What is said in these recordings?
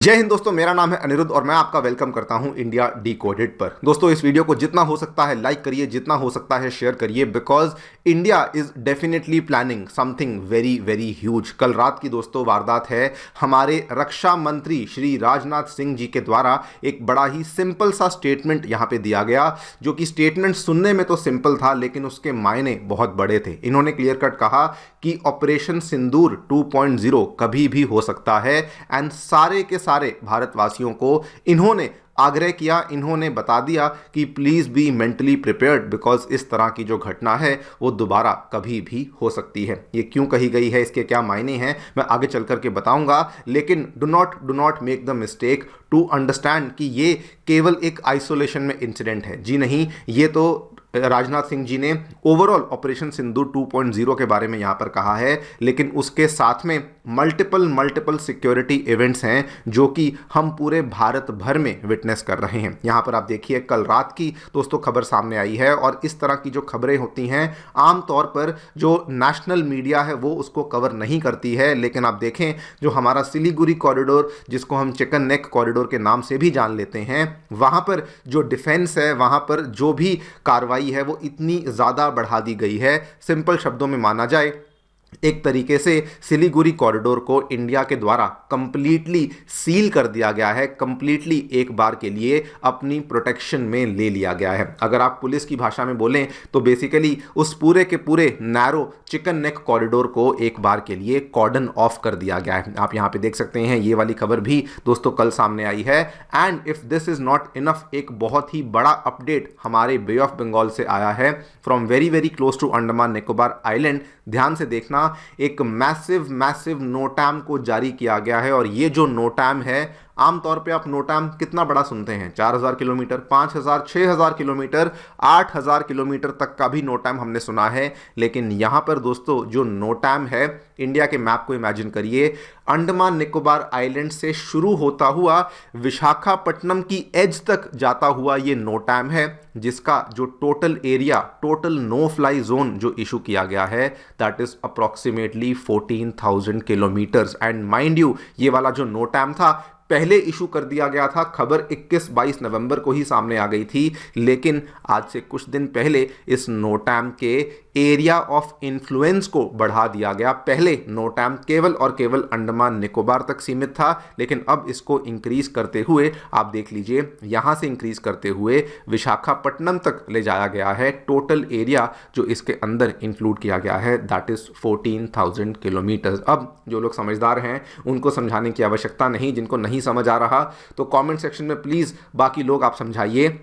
जय हिंद दोस्तों, मेरा नाम है अनिरुद्ध और मैं आपका वेलकम करता हूं इंडिया डिकोडेड पर। दोस्तों, इस वीडियो को जितना हो सकता है लाइक करिए, जितना हो सकता है शेयर करिए, because India is definitely planning something very very huge. कल रात की दोस्तों वारदात है, हमारे रक्षा मंत्री श्री राजनाथ सिंह जी के द्वारा एक बड़ा ही सिंपल सा स्टेटमेंट यहां पे दिया गया, जो कि स्टेटमेंट सुनने में तो सिंपल था लेकिन उसके मायने बहुत बड़े थे। इन्होंने क्लियर कट कहा कि ऑपरेशन सिंदूर 2.0 कभी भी हो सकता है एंड सारे के सारे भारतवासियों को इन्होंने आग्रह किया, इन्होंने बता दिया कि please be mentally prepared because इस तरह की जो घटना है वो दोबारा कभी भी हो सकती है। ये क्यों कही गई है, इसके क्या मायने हैं, मैं आगे चल करके बताऊंगा। लेकिन do not make the mistake to understand कि ये केवल एक आइसोलेशन में इंसिडेंट है। जी नहीं, ये तो राजनाथ सिंह जी ने ओवरऑल ऑपरेशन सिंदूर 2.0 के बारे में यहां पर कहा है, लेकिन उसके साथ में मल्टीपल सिक्योरिटी इवेंट्स हैं जो कि हम पूरे भारत भर में विटनेस कर रहे हैं। यहां पर आप देखिए, कल रात की दोस्तों खबर सामने आई है और इस तरह की जो खबरें होती हैं आमतौर पर जो नेशनल मीडिया है वो उसको कवर नहीं करती है। लेकिन आप देखें, जो हमारा सिलीगुड़ी कॉरिडोर, जिसको हम चिकन नेक कॉरिडोर के नाम से भी जान लेते हैं, वहां पर जो डिफेंस है, वहां पर जो भी कार्रवाई है वो इतनी ज़्यादा बढ़ा दी गई है। सिंपल शब्दों में माना जाए, एक तरीके से सिलीगुड़ी कॉरिडोर को इंडिया के द्वारा कंप्लीटली सील कर दिया गया है, कंप्लीटली एक बार के लिए अपनी प्रोटेक्शन में ले लिया गया है। अगर आप पुलिस की भाषा में बोलें तो बेसिकली उस पूरे के पूरे नैरो चिकन नेक कॉरिडोर को एक बार के लिए कॉर्डन ऑफ कर दिया गया है। आप यहां पे देख सकते हैं, ये वाली खबर भी दोस्तों कल सामने आई है। And if this is not enough, एक बहुत ही बड़ा अपडेट हमारे बे ऑफ बंगाल से आया है, from very very close to Andaman Nicobar island. ध्यान से देखना, एक मैसिव नोटैम को जारी किया गया है और ये जो नोटैम है, आमतौर पे आप नोटैम कितना बड़ा सुनते हैं, 4000 किलोमीटर, 5000, 6000 किलोमीटर, 8000 किलोमीटर तक का भी नोटैम हमने सुना है। लेकिन यहां पर दोस्तों जो नोटैम है, इंडिया के मैप को इमेजिन करिए, अंडमान निकोबार आइलैंड से शुरू होता हुआ विशाखापट्टनम की एज तक जाता हुआ ये नोटैम है, जिसका जो total area, total no fly zone जो इशू किया गया है, that is approximately 14,000 kilometres. And mind you, ये वाला जो नोटैम था पहले इशू कर दिया गया था, खबर 21-22 नवंबर को ही सामने आ गई थी, लेकिन आज से कुछ दिन पहले इस नोटैम के एरिया ऑफ इन्फ्लुएंस को बढ़ा दिया गया। पहले नोटैम केवल और केवल अंडमान निकोबार तक सीमित था, लेकिन अब इसको इंक्रीज करते हुए आप देख लीजिए, यहां से इंक्रीज करते हुए विशाखापट्टनम तक ले जाया गया है। टोटल एरिया जो इसके अंदर इंक्लूड किया गया है, दैट इज 14,000 किलोमीटर। अब जो लोग समझदार हैं उनको समझाने की आवश्यकता नहीं, जिनको नहीं समझ आ रहा तो कमेंट सेक्शन में प्लीज बाकी लोग आप समझाइए।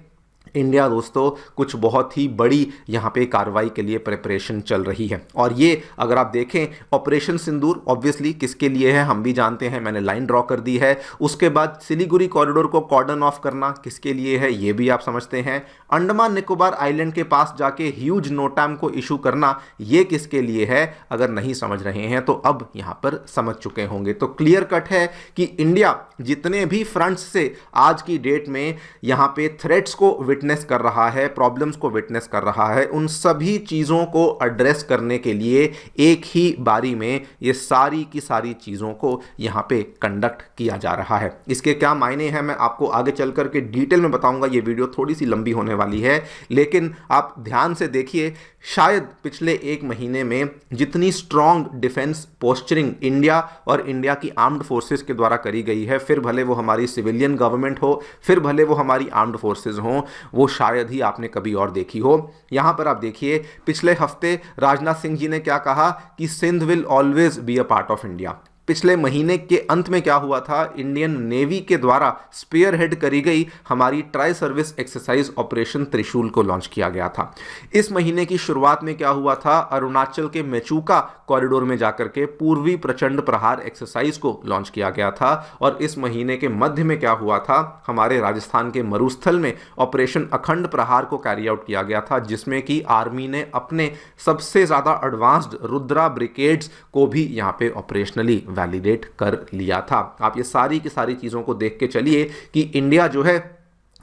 इंडिया दोस्तों कुछ बहुत ही बड़ी यहाँ पे कार्रवाई के लिए प्रिपरेशन चल रही है। और ये अगर आप देखें, ऑपरेशन सिंदूर ऑब्वियसली किसके लिए है हम भी जानते हैं, मैंने लाइन ड्रॉ कर दी है। उसके बाद सिलीगुड़ी कॉरिडोर को कॉर्डन ऑफ करना किसके लिए है ये भी आप समझते हैं। अंडमान निकोबार आइलैंड के पास जाके ह्यूज नोटैम को इशू करना ये किसके लिए है, अगर नहीं समझ रहे हैं तो अब यहाँ पर समझ चुके होंगे। तो क्लियर कट है कि इंडिया जितने भी फ्रंट्स से आज की डेट में यहाँ पे थ्रेट्स को विटनेस कर रहा है, प्रॉब्लम्स को विटनेस कर रहा है, उन सभी चीज़ों को एड्रेस करने के लिए एक ही बारी में ये सारी की सारी चीज़ों को यहाँ पे कंडक्ट किया जा रहा है। इसके क्या मायने हैं मैं आपको आगे चल करके डिटेल में बताऊंगा। ये वीडियो थोड़ी सी लंबी होने वाली है, लेकिन आप ध्यान से देखिए, शायद पिछले एक महीने में जितनी स्ट्रॉन्ग डिफेंस पोस्चरिंग इंडिया और इंडिया की आर्म्ड फोर्सेस के द्वारा करी गई है, फिर भले वो हमारी सिविलियन गवर्नमेंट हो, फिर भले वो हमारी आर्म्ड फोर्सेस हो, वो शायद ही आपने कभी और देखी हो। यहां पर आप देखिए, पिछले हफ्ते राजनाथ सिंह जी ने क्या कहा कि Sindh will always be a part of India. पिछले महीने के अंत में क्या हुआ था, इंडियन नेवी के द्वारा स्पीयर हेड करी गई हमारी ट्राई सर्विस एक्सरसाइज ऑपरेशन त्रिशूल को लॉन्च किया गया था। इस महीने की शुरुआत में क्या हुआ था, अरुणाचल के मेचूका कॉरिडोर में जाकर के पूर्वी प्रचंड प्रहार एक्सरसाइज को लॉन्च किया गया था। और इस महीने के मध्य में क्या हुआ था, हमारे राजस्थान के मरुस्थल में ऑपरेशन अखंड प्रहार को कैरी आउट किया गया था, जिसमें कि आर्मी ने अपने सबसे ज्यादा एडवांस्ड रुद्रा ब्रिगेड्स को भी यहां पे ऑपरेशनली वैलिडेट कर लिया था। आप ये सारी की सारी चीज़ों को देख के चलिए कि इंडिया जो है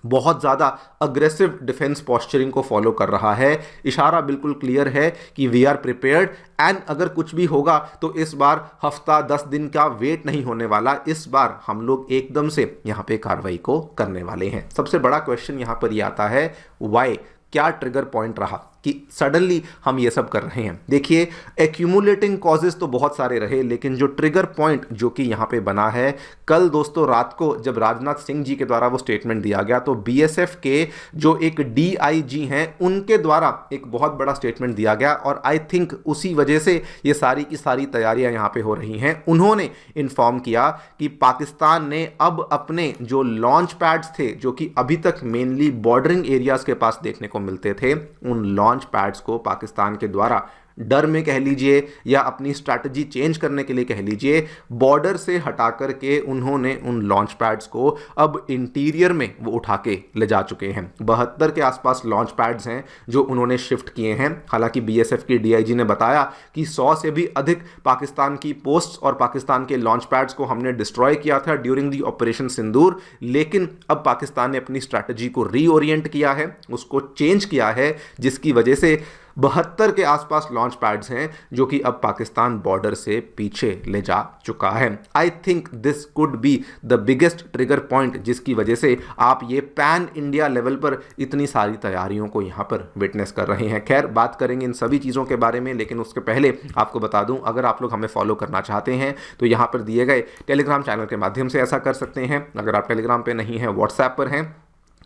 बहुत ज़्यादा अग्रेसिव डिफेंस पॉस्चरिंग को फॉलो कर रहा है। इशारा बिल्कुल क्लियर है कि वी आर प्रिपेयर्ड एंड अगर कुछ भी होगा तो इस बार हफ्ता 10 दिन का वेट नहीं होने वाला, इस बार हम लोग एकदम से यहां पे कार्रवाई को करने वाले हैं। सबसे बड़ा क्वेश्चन यहां पर यह आता है, व्हाई, क्या ट्रिगर पॉइंट रहा कि सडनली हम ये सब कर रहे हैं। देखिए, एक्यूमुलेटिंग कॉजेस तो बहुत सारे रहे, लेकिन जो ट्रिगर पॉइंट जो कि यहां पे बना है, कल दोस्तों रात को जब राजनाथ सिंह जी के द्वारा वो स्टेटमेंट दिया गया तो बीएसएफ के जो एक डीआईजी हैं उनके द्वारा एक बहुत बड़ा स्टेटमेंट दिया गया और आई थिंक उसी वजह से ये सारी की सारी तैयारियां यहां पे हो रही हैं। उन्होंने इन्फॉर्म किया कि पाकिस्तान ने अब अपने जो लॉन्च पैड्स थे जो कि अभी तक मेनली बॉर्डरिंग एरियाज के पास देखने को मिलते थे, उन लॉन्च पैड्स को पाकिस्तान के द्वारा डर में कह लीजिए या अपनी स्ट्रैटेजी चेंज करने के लिए कह लीजिए, बॉर्डर से हटा करके उन्होंने उन लॉन्च पैड्स को अब इंटीरियर में वो उठा के ले जा चुके हैं। 72 के आसपास लॉन्च पैड्स हैं जो उन्होंने शिफ्ट किए हैं। हालांकि बीएसएफ की डीआईजी ने बताया कि 100 से भी अधिक पाकिस्तान की पोस्ट्स और पाकिस्तान के लॉन्च पैड्स को हमने डिस्ट्रॉय किया था ड्यूरिंग दी ऑपरेशन सिंदूर, लेकिन अब पाकिस्तान ने अपनी स्ट्रैटेजी को रीओरिएंट किया है, उसको चेंज किया है, जिसकी वजह से 72 के आसपास लॉन्च पैड्स हैं जो कि अब पाकिस्तान बॉर्डर से पीछे ले जा चुका है। I think this could be the biggest trigger point जिसकी वजह से आप ये पैन इंडिया लेवल पर इतनी सारी तैयारियों को यहां पर विटनेस कर रहे हैं। खैर, बात करेंगे इन सभी चीज़ों के बारे में, लेकिन उसके पहले आपको बता दूं, अगर आप लोग हमें फॉलो करना चाहते हैं तो यहां पर दिए गए टेलीग्राम चैनल के माध्यम से ऐसा कर सकते हैं। अगर आप टेलीग्राम पे नहीं हैं, व्हाट्सएप पर हैं,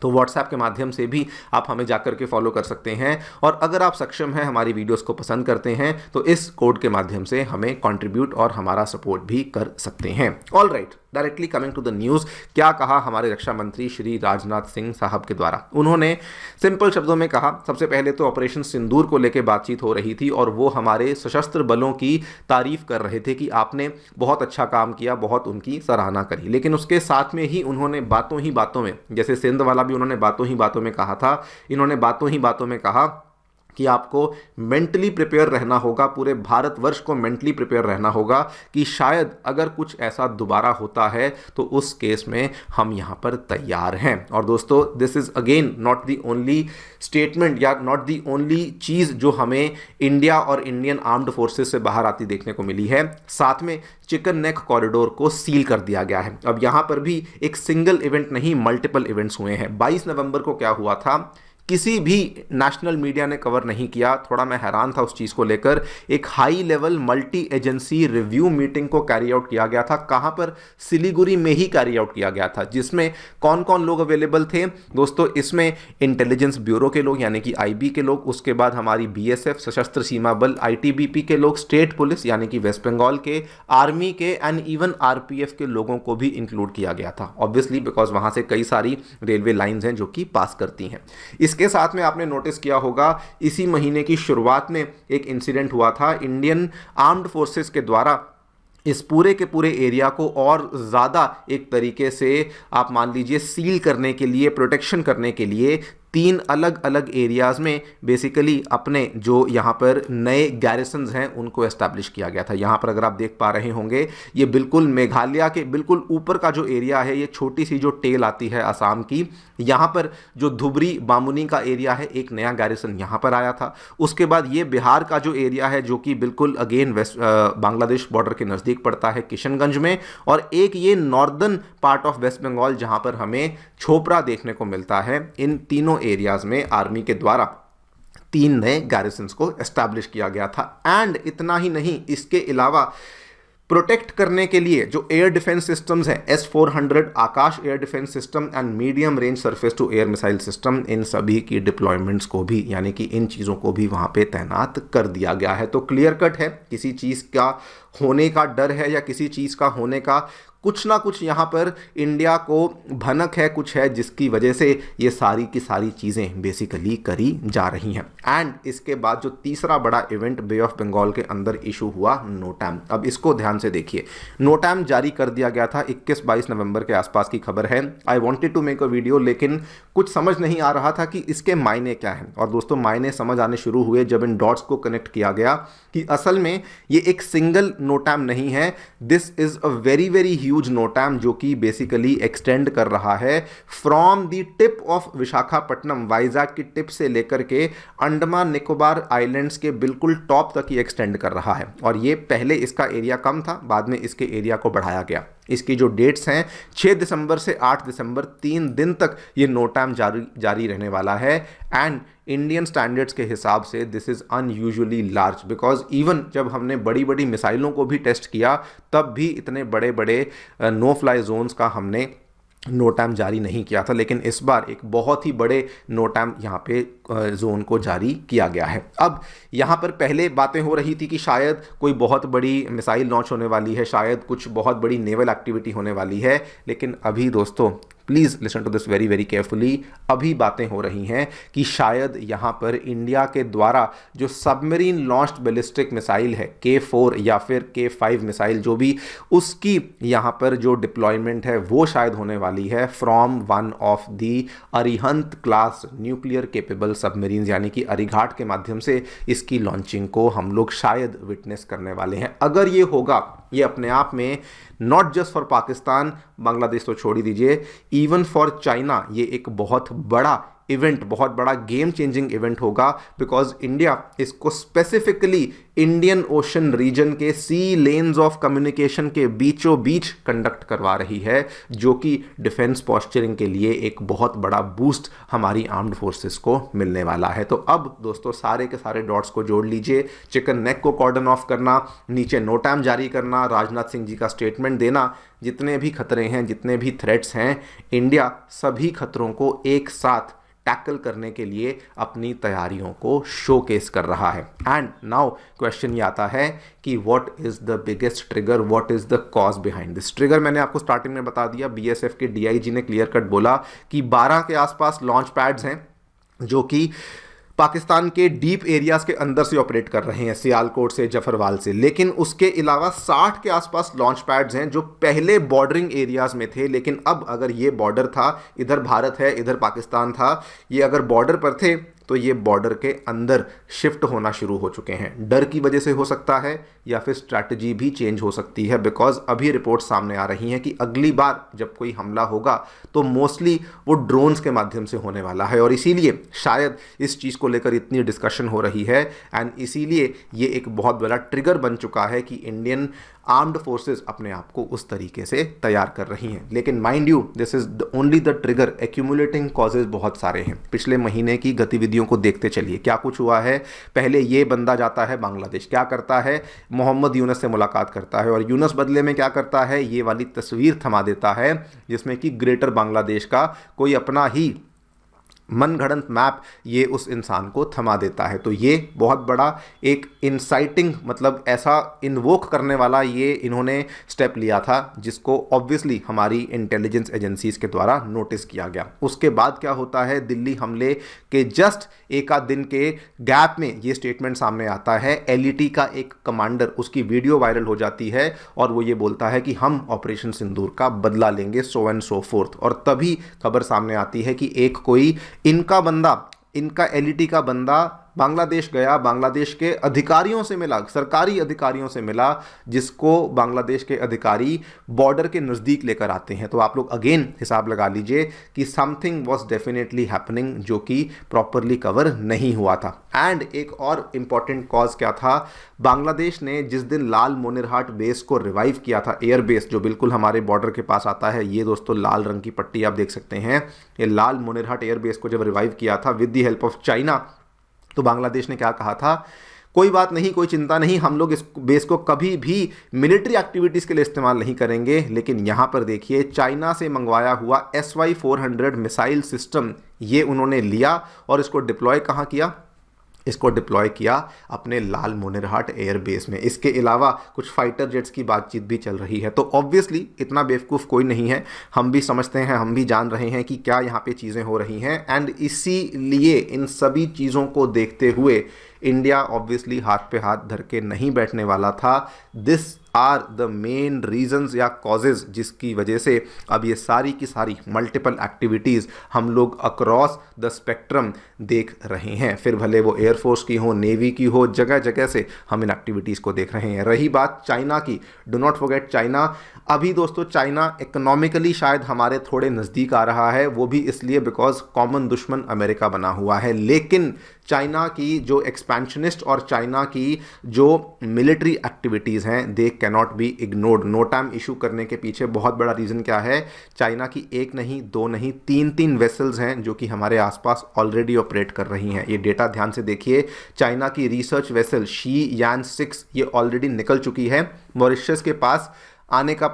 तो व्हाट्सएप के माध्यम से भी आप हमें जाकर के फॉलो कर सकते हैं। और अगर आप सक्षम हैं, हमारी वीडियोस को पसंद करते हैं, तो इस कोड के माध्यम से हमें कंट्रीब्यूट और हमारा सपोर्ट भी कर सकते हैं। All right, directly coming to the news, क्या कहा हमारे रक्षा मंत्री श्री राजनाथ सिंह साहब के द्वारा। उन्होंने सिंपल शब्दों में कहा, सबसे पहले तो ऑपरेशन सिंदूर को लेकर बातचीत हो रही थी और वो हमारे सशस्त्र बलों की तारीफ कर रहे थे कि आपने बहुत अच्छा काम किया, बहुत उनकी सराहना करी। लेकिन उसके साथ में ही उन्होंने बातों ही बातों में, जैसे सिंध वाला भी उन्होंने बातों ही बातों में कहा था, इन्होंने बातों ही बातों में कहा कि आपको मेंटली प्रिपेयर रहना होगा, पूरे भारतवर्ष को मेंटली प्रिपेयर रहना होगा कि शायद अगर कुछ ऐसा दोबारा होता है तो उस केस में हम यहां पर तैयार हैं। और दोस्तों, this is again not the only statement या नॉट द ओनली चीज़ जो हमें इंडिया और इंडियन आर्म्ड फोर्सेस से बाहर आती देखने को मिली है। साथ में चिकन नेक कॉरिडोर को सील कर दिया गया है। अब यहां पर भी एक सिंगल इवेंट नहीं, मल्टीपल इवेंट्स हुए हैं। 22 नवंबर को क्या हुआ था, किसी भी नेशनल मीडिया ने कवर नहीं किया, थोड़ा मैं हैरान था उस चीज़ को लेकर। एक high level multi agency review meeting को कैरी आउट किया गया था। कहाँ पर? सिलीगुड़ी में ही कैरी आउट किया गया था। जिसमें कौन कौन लोग अवेलेबल थे दोस्तों? इसमें इंटेलिजेंस ब्यूरो के लोग यानी कि आईबी के लोग, उसके बाद हमारी बीएसएफ सशस्त्र सीमा बल आईटीबीपी के लोग, स्टेट पुलिस यानी कि वेस्ट बंगाल के, आर्मी के एंड इवन आरपीएफ के लोगों को भी इंक्लूड किया गया था। ऑब्वियसली बिकॉज वहाँ से कई सारी रेलवे लाइन्स हैं जो कि पास करती हैं। इसके साथ में आपने नोटिस किया होगा, इसी महीने की शुरुआत में एक इंसिडेंट हुआ था। इंडियन आर्म्ड फोर्सेस के द्वारा इस पूरे के पूरे एरिया को और ज़्यादा एक तरीके से आप मान लीजिए सील करने के लिए, प्रोटेक्शन करने के लिए 3 अलग अलग एरियाज़ में बेसिकली अपने जो यहाँ पर नए गैरिसन्स हैं उनको एस्टैब्लिश किया गया था। यहाँ पर अगर आप देख पा रहे होंगे, ये बिल्कुल मेघालय के बिल्कुल ऊपर का जो एरिया है, ये छोटी सी जो टेल आती है असम की, यहाँ पर जो धुबरी बामुनी का एरिया है, एक नया गैरिसन यहाँ पर आया था। उसके बाद ये बिहार का जो एरिया है जो कि बिल्कुल अगेन वेस्ट बांग्लादेश बॉर्डर के नज़दीक पड़ता है, किशनगंज में, और एक ये northern part of West Bengal जहाँ पर हमें छोपरा देखने को मिलता है। इन तीनों एरियाज में आर्मी के द्वारा 3 नए गैरिसन्स को एस्टैब्लिश किया गया था। एंड इतना ही नहीं, इसके अलावा प्रोटेक्ट करने के लिए जो एयर डिफेंस सिस्टम्स हैं, S-400 Akash air defence system and medium range surface to air missile system, इन सभी की डिप्लॉयमेंट्स को भी यानी कि इन चीज़ों को भी वहाँ पे तैनात कर दिया गया है। तो क्लियर कट है, किसी चीज़ का होने का डर है या किसी चीज़ का होने का कुछ ना कुछ यहाँ पर इंडिया को भनक है, कुछ है जिसकी वजह से ये सारी की सारी चीज़ें बेसिकली करी जा रही हैं। एंड इसके बाद जो तीसरा बड़ा इवेंट बे ऑफ बंगाल के अंदर इशू हुआ, नोटैम। अब इसको ध्यान से देखिए, नोटैम जारी कर दिया गया था 21-22 नवंबर के आसपास की खबर है। I wanted to make a video, लेकिन कुछ समझ नहीं आ रहा था कि इसके मायने क्या हैं। और दोस्तों, मायने समझ आने शुरू हुए जब इन डॉट्स को कनेक्ट किया गया कि असल में ये एक सिंगल नोटैम नहीं है, this is a very very huge huge NOTAM जो कि बेसिकली एक्सटेंड कर रहा है from the tip of Visakhapatnam, Vizag की टिप से लेकर के अंडमान निकोबार आइलैंड्स के बिल्कुल टॉप तक ही एक्सटेंड कर रहा है। और ये पहले इसका एरिया कम था, बाद में इसके एरिया को बढ़ाया गया। इसकी जो डेट्स हैं 6 दिसंबर से 8 दिसंबर 3 दिन तक ये नोटैम जारी रहने वाला है। एंड इंडियन स्टैंडर्ड्स के हिसाब से this is unusually large, because even जब हमने बड़ी बड़ी मिसाइलों को भी टेस्ट किया तब भी इतने बड़े बड़े नो फ्लाई जोन्स का हमने नोटैम जारी नहीं किया था, लेकिन इस बार एक बहुत ही बड़े नोटैम यहाँ पे जोन को जारी किया गया है। अब यहाँ पर पहले बातें हो रही थी कि शायद कोई बहुत बड़ी मिसाइल लॉन्च होने वाली है, शायद कुछ बहुत बड़ी नेवल एक्टिविटी होने वाली है, लेकिन अभी दोस्तों please listen to this very very carefully, अभी बातें हो रही हैं कि शायद यहाँ पर इंडिया के द्वारा जो सबमरीन लॉन्च्ड बैलिस्टिक मिसाइल है K4 या फिर K5 मिसाइल जो भी, उसकी यहाँ पर जो डिप्लॉयमेंट है वो शायद होने वाली है from one of the Arihant class nuclear capable submarine, यानी कि अरिघाट के माध्यम से इसकी लॉन्चिंग को हम लोग शायद विटनेस करने वाले हैं। अगर ये होगा, ये अपने आप में not just for Pakistan, Bangladesh तो छोड़ ही दीजिए, इवन फॉर चाइना ये एक बहुत बड़ा इवेंट, बहुत बड़ा गेम चेंजिंग इवेंट होगा, बिकॉज इंडिया इसको स्पेसिफिकली इंडियन ओशन रीजन के सी लेन्स ऑफ कम्युनिकेशन के बीचों बीच कंडक्ट करवा रही है, जो कि डिफेंस पॉस्चरिंग के लिए एक बहुत बड़ा बूस्ट हमारी आर्म्ड फोर्सेस को मिलने वाला है। तो अब दोस्तों सारे के सारे डॉट्स को जोड़ लीजिए, चिकन नेक को कॉर्डन ऑफ करना, नीचे नोटैम जारी करना, राजनाथ सिंह जी का स्टेटमेंट देना, जितने भी खतरे हैं, जितने भी थ्रेट्स हैं, इंडिया सभी खतरों को एक साथ टैकल करने के लिए अपनी तैयारियों को शोकेस कर रहा है। एंड नाउ क्वेश्चन ये आता है कि what is the biggest trigger, what is the cause behind this trigger. मैंने आपको स्टार्टिंग में बता दिया, बीएसएफ के डीआईजी ने क्लियर कट बोला कि 12 के आसपास लॉन्च पैड्स हैं जो कि पाकिस्तान के डीप एरियाज के अंदर से ऑपरेट कर रहे हैं, सियालकोट से, जफरवाल से, लेकिन उसके अलावा 60 के आसपास लॉन्च पैड्स हैं जो पहले बॉर्डरिंग एरियाज में थे, लेकिन अब अगर ये बॉर्डर था, इधर भारत है, इधर पाकिस्तान था, ये अगर बॉर्डर पर थे तो ये बॉर्डर के अंदर शिफ्ट होना शुरू हो चुके हैं। डर की वजह से हो सकता है या फिर स्ट्रैटेजी भी चेंज हो सकती है, बिकॉज अभी रिपोर्ट सामने आ रही हैं कि अगली बार जब कोई हमला होगा तो मोस्टली वो ड्रोन्स के माध्यम से होने वाला है, और इसीलिए शायद इस चीज़ को लेकर इतनी डिस्कशन हो रही है। एंड इसीलिए ये एक बहुत बड़ा ट्रिगर बन चुका है कि इंडियन आर्म्ड फोर्सेस अपने आप को उस तरीके से तैयार कर रही हैं। लेकिन mind you, this is only the trigger, accumulating causes बहुत सारे हैं। पिछले महीने की गतिविधियों को देखते चलिए, क्या कुछ हुआ है। पहले ये बंदा जाता है बांग्लादेश, क्या करता है, मोहम्मद यूनस से मुलाकात करता है, और यूनस बदले में क्या करता है, ये वाली तस्वीर थमा देता है जिसमें कि ग्रेटर बांग्लादेश का कोई अपना ही मनगढ़ंत मैप ये उस इंसान को थमा देता है। तो ये बहुत बड़ा एक इंसाइटिंग, मतलब ऐसा इन्वोक करने वाला ये इन्होंने स्टेप लिया था, जिसको ऑब्वियसली हमारी इंटेलिजेंस एजेंसीज के द्वारा नोटिस किया गया। उसके बाद क्या होता है, दिल्ली हमले के जस्ट एक आध दिन के गैप में ये स्टेटमेंट सामने आता है। एलईटी का एक कमांडर, उसकी वीडियो वायरल हो जाती है और वो ये बोलता है कि हम ऑपरेशन सिंदूर का बदला लेंगे, सो एंड सो फोर्थ। और तभी खबर सामने आती है कि एक कोई इनका बंदा, इनका एलईटी का बंदा बांग्लादेश गया, बांग्लादेश के अधिकारियों से मिला, सरकारी अधिकारियों से मिला, जिसको बांग्लादेश के अधिकारी बॉर्डर के नज़दीक लेकर आते हैं। तो आप लोग अगेन हिसाब लगा लीजिए कि समथिंग वॉज डेफिनेटली हैपनिंग जो कि प्रॉपरली कवर नहीं हुआ था। एंड एक और इम्पॉर्टेंट कॉज क्या था, बांग्लादेश ने जिस दिन लाल मोनिरहाट बेस को रिवाइव किया था, एयर बेस जो बिल्कुल हमारे बॉर्डर के पास आता है, ये दोस्तों लाल रंग की पट्टी आप देख सकते हैं, ये लाल मोनिरहाट एयर बेस को जब रिवाइव किया था with the help of China, तो बांग्लादेश ने क्या कहा था, कोई बात नहीं, कोई चिंता नहीं, हम लोग इस बेस को कभी भी मिलिट्री एक्टिविटीज़ के लिए इस्तेमाल नहीं करेंगे। लेकिन यहाँ पर देखिए, चाइना से मंगवाया हुआ SY-400 मिसाइल सिस्टम ये उन्होंने लिया और इसको डिप्लॉय कहाँ किया, इसको डिप्लॉय किया अपने लाल मोनिरहाट एयर बेस में। इसके अलावा कुछ फाइटर जेट्स की बातचीत भी चल रही है। तो ऑब्वियसली इतना बेवकूफ़ कोई नहीं है, हम भी समझते हैं, हम भी जान रहे हैं कि क्या यहाँ पे चीज़ें हो रही हैं। एंड इसीलिए इन सभी चीज़ों को देखते हुए इंडिया ऑब्वियसली हाथ पे हाथ धर के नहीं बैठने वाला था। This are the main reasons या कॉजेज जिसकी वजह से अब ये सारी की सारी मल्टीपल एक्टिविटीज़ हम लोग अक्रॉस द स्पेक्ट्रम देख रहे हैं, फिर भले वो एयरफोर्स की हो, नेवी की हो, जगह जगह से हम इन एक्टिविटीज़ को देख रहे हैं। रही बात चाइना की, डू नॉट फॉरगेट चाइना। अभी दोस्तों चाइना इकोनॉमिकली शायद हमारे थोड़े नज़दीक आ रहा है, वो भी इसलिए बिकॉज कॉमन दुश्मन अमेरिका बना हुआ है। लेकिन चाइना की जो एक्सपेंशनिस्ट और चाइना की जो मिलिट्री एक्टिविटीज़ हैं they cannot be ignored. NOTAM issue करने के पीछे बहुत बड़ा रीज़न क्या है? चाइना की एक नहीं, दो नहीं, तीन वेसल्स हैं जो कि हमारे आसपास ऑलरेडी ऑपरेट कर रही हैं। ये डेटा ध्यान से देखिए। चाइना की रिसर्च वेसल शी यान 6 ये ऑलरेडी निकल चुकी है, मॉरिशस के पास आने का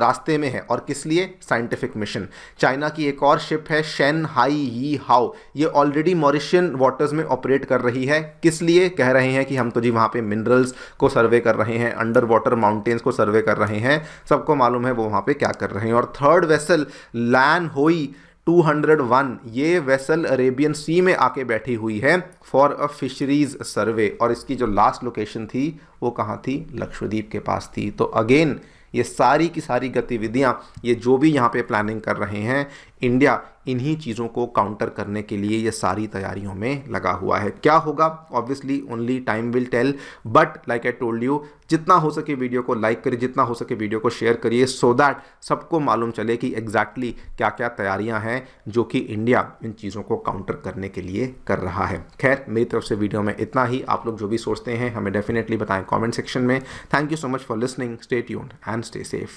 रास्ते में है। और किस लिए? Scientific mission. चाइना की एक और शिप है शेन हाई यी हाओ, ये ऑलरेडी मॉरिशियन वाटर्स में ऑपरेट कर रही है। किस लिए? कह रहे हैं कि हम तो जी वहाँ पे मिनरल्स को सर्वे कर रहे हैं, अंडर वाटर माउंटेन्स को सर्वे कर रहे हैं। सबको मालूम है वो वहाँ पे क्या कर रहे हैं। और थर्ड वेसल लैन होई 201, ये वेसल अरेबियन सी में आके बैठी हुई है फॉर अ फिशरीज सर्वे। और इसकी जो लास्ट लोकेशन थी वो कहाँ थी? लक्षद्वीप के पास थी। तो अगेन ये सारी की सारी गतिविधियां, ये जो भी यहाँ पे प्लानिंग कर रहे हैं, इंडिया इन्हीं चीज़ों को काउंटर करने के लिए ये सारी तैयारियों में लगा हुआ है। क्या होगा? Obviously only time will tell, but like I told you, जितना हो सके वीडियो को लाइक करिए, जितना हो सके वीडियो को शेयर करिए, सो दैट सबको मालूम चले कि एग्जैक्टली क्या क्या तैयारियां हैं जो कि इंडिया इन चीज़ों को काउंटर करने के लिए कर रहा है। खैर, मेरी तरफ से वीडियो में इतना ही। आप लोग जो भी सोचते हैं हमें डेफिनेटली बताएं कॉमेंट सेक्शन में। Thank you so much for listening. Stay tuned and stay safe.